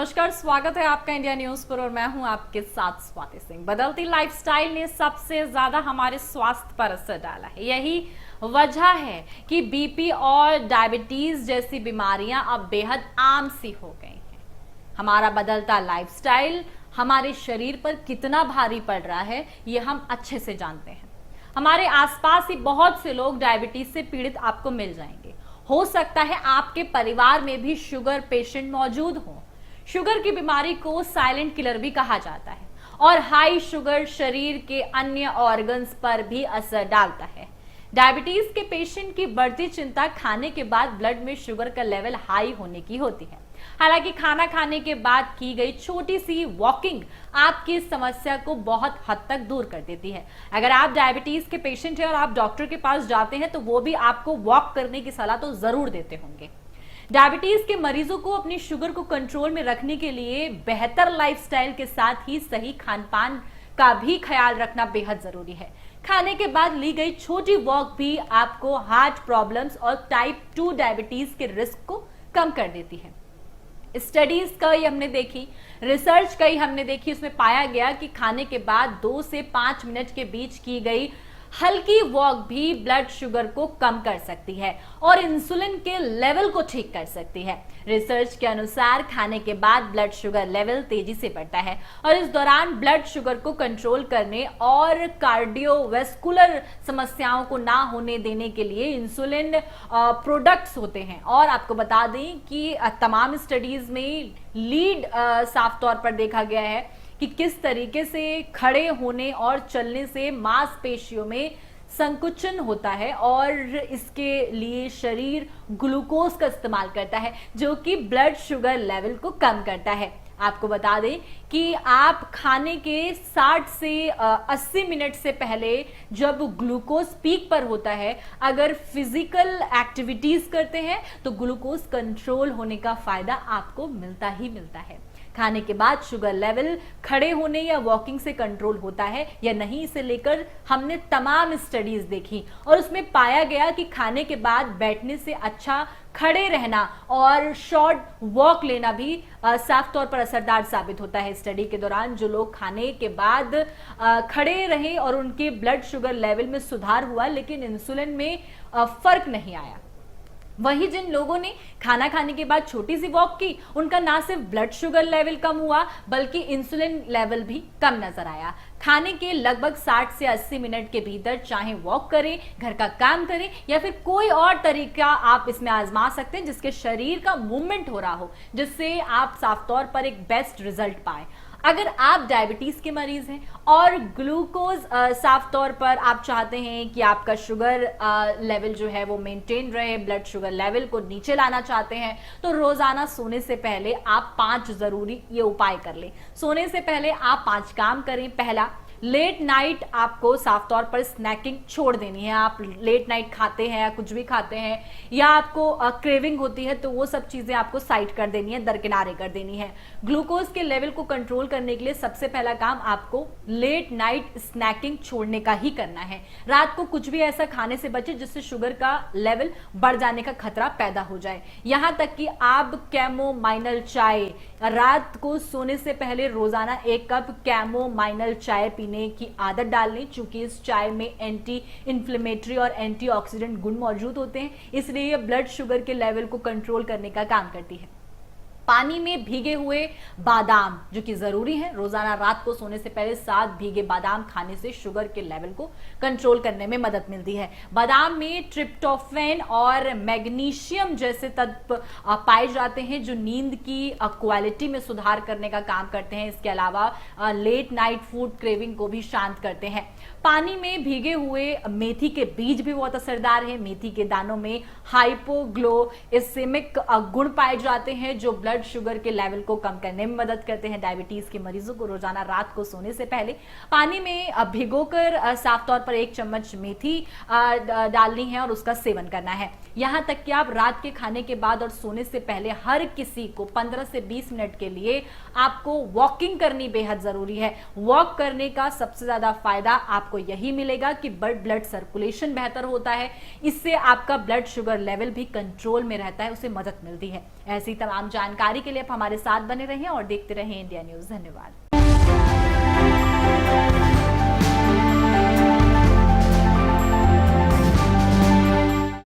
नमस्कार, स्वागत है आपका इंडिया न्यूज पर और मैं हूं आपके साथ स्वाति सिंह। बदलती लाइफस्टाइल ने सबसे ज्यादा हमारे स्वास्थ्य पर असर डाला है। यही वजह है कि बीपी और डायबिटीज जैसी बीमारियां अब बेहद आम सी हो गई हैं। हमारा बदलता लाइफस्टाइल हमारे शरीर पर कितना भारी पड़ रहा है, ये हम अच्छे से जानते हैं। हमारे आसपास ही बहुत से लोग डायबिटीज से पीड़ित आपको मिल जाएंगे। हो सकता है आपके परिवार में भी शुगर पेशेंट मौजूद हो। शुगर की बीमारी को साइलेंट किलर भी कहा जाता है और हाई शुगर शरीर के अन्य ऑर्गन्स पर भी असर डालता है। डायबिटीज के पेशेंट की बढ़ती चिंता खाने के बाद ब्लड में शुगर का लेवल हाई होने की होती है। हालांकि खाना खाने के बाद की गई छोटी सी वॉकिंग आपकी इस समस्या को बहुत हद तक दूर कर देती है। अगर आप डायबिटीज के पेशेंट हैं और आप डॉक्टर के पास जाते हैं तो वो भी आपको वॉक करने की सलाह तो जरूर देते होंगे। डायबिटीज के मरीजों को अपनी शुगर को कंट्रोल में रखने के लिए बेहतर लाइफस्टाइल के साथ ही सही खान पान का भी ख्याल रखना बेहद जरूरी है। खाने के बाद ली गई छोटी वॉक भी आपको हार्ट प्रॉब्लम्स और टाइप 2 डायबिटीज के रिस्क को कम कर देती है। स्टडीज कई हमने देखी, रिसर्च कई हमने देखी, उसमें पाया गया कि खाने के बाद 2 से 5 मिनट के बीच की गई हल्की वॉक भी ब्लड शुगर को कम कर सकती है और इंसुलिन के लेवल को ठीक कर सकती है। रिसर्च के अनुसार खाने के बाद ब्लड शुगर लेवल तेजी से बढ़ता है और इस दौरान ब्लड शुगर को कंट्रोल करने और कार्डियोवैस्कुलर समस्याओं को ना होने देने के लिए इंसुलिन प्रोडक्ट्स होते हैं। और आपको बता दें कि तमाम स्टडीज में लीड साफ तौर पर देखा गया है कि किस तरीके से खड़े होने और चलने से मांसपेशियों में संकुचन होता है और इसके लिए शरीर ग्लूकोज का इस्तेमाल करता है जो कि ब्लड शुगर लेवल को कम करता है। आपको बता दें कि आप खाने के 60 से 80 मिनट से पहले जब ग्लूकोज पीक पर होता है, अगर फिजिकल एक्टिविटीज करते हैं तो ग्लूकोज कंट्रोल होने का फायदा आपको मिलता ही मिलता है। खाने के बाद शुगर लेवल खड़े होने या वॉकिंग से कंट्रोल होता है या नहीं, इसे लेकर हमने तमाम स्टडीज देखी और उसमें पाया गया कि खाने के बाद बैठने से अच्छा खड़े रहना और शॉर्ट वॉक लेना भी साफ तौर पर असरदार साबित होता है। स्टडी के दौरान जो लोग खाने के बाद खड़े रहे और उनके ब्लड शुगर लेवल में सुधार हुआ लेकिन इंसुलिन में फर्क नहीं आया। वही जिन लोगों ने खाना खाने के बाद छोटी सी वॉक की, उनका ना सिर्फ ब्लड शुगर लेवल कम हुआ बल्कि इंसुलिन लेवल भी कम नजर आया। खाने के लगभग 60 से 80 मिनट के भीतर चाहे वॉक करें, घर का काम करें या फिर कोई और तरीका आप इसमें आजमा सकते हैं जिसके शरीर का मूवमेंट हो रहा हो, जिससे आप साफ तौर पर एक बेस्ट रिजल्ट पाए। अगर आप डायबिटीज के मरीज हैं और ग्लूकोज साफ तौर पर आप चाहते हैं कि आपका शुगर लेवल जो है वो मेंटेन रहे, ब्लड शुगर लेवल को नीचे लाना चाहते हैं, तो रोजाना सोने से पहले आप 5 जरूरी ये उपाय कर लें। सोने से पहले आप 5 काम करें। पहला, लेट नाइट आपको साफ तौर पर स्नैकिंग छोड़ देनी है। आप लेट नाइट खाते हैं या कुछ भी खाते हैं या आपको क्रेविंग होती है तो वो सब चीजें आपको साइड कर देनी है, दरकिनारे कर देनी है। ग्लूकोज के लेवल को कंट्रोल करने के लिए सबसे पहला काम आपको लेट नाइट स्नैकिंग छोड़ने का ही करना है। रात को कुछ भी ऐसा खाने से बचे जिससे शुगर का लेवल बढ़ जाने का खतरा पैदा हो जाए। यहां तक कि आप कैमोमाइनल चाय, रात को सोने से पहले रोजाना 1 कप कैमोमाइनल चाय पीने की आदत डालनी, चूंकि इस चाय में एंटी इन्फ्लेमेटरी और एंटीऑक्सीडेंट गुण मौजूद होते हैं, इसलिए यह ब्लड शुगर के लेवल को कंट्रोल करने का काम करती है। पानी में भीगे हुए बादाम जो कि जरूरी है, रोजाना रात को सोने से पहले 7 भीगे बादाम खाने से शुगर के लेवल को कंट्रोल करने में मदद मिलती है। बादाम में ट्रिप्टोफैन और मैग्नीशियम जैसे तत्व पाए जाते हैं जो नींद की क्वालिटी में सुधार करने का काम करते हैं। इसके अलावा लेट नाइट फूड क्रेविंग को भी शांत करते हैं। पानी में भीगे हुए मेथी के बीज भी बहुत असरदार है। मेथी के दानों में हाइपोग्लाइसेमिक गुण पाए जाते हैं जो ब्लड शुगर के लेवल को कम करने में मदद करते हैं। डायबिटीज के मरीजों को रोजाना रात को सोने से पहले पानी में भिगोकर साफ तौर पर 1 चम्मच मेथी डालनी है और उसका सेवन करना है। यहां तक कि आप रात के खाने के बाद और सोने से पहले हर किसी को 15 से 20 मिनट के लिए आपको वॉकिंग करनी बेहद जरूरी है। वॉक करने का सबसे ज्यादा फायदा आपको यही मिलेगा कि ब्लड सर्कुलेशन बेहतर होता है, इससे आपका ब्लड शुगर लेवल भी कंट्रोल में रहता है, उसे मदद मिलती है। ऐसी तमाम जानकारी जानकारी के लिए आप हमारे साथ बने रहें और देखते रहें इंडिया न्यूज। धन्यवाद।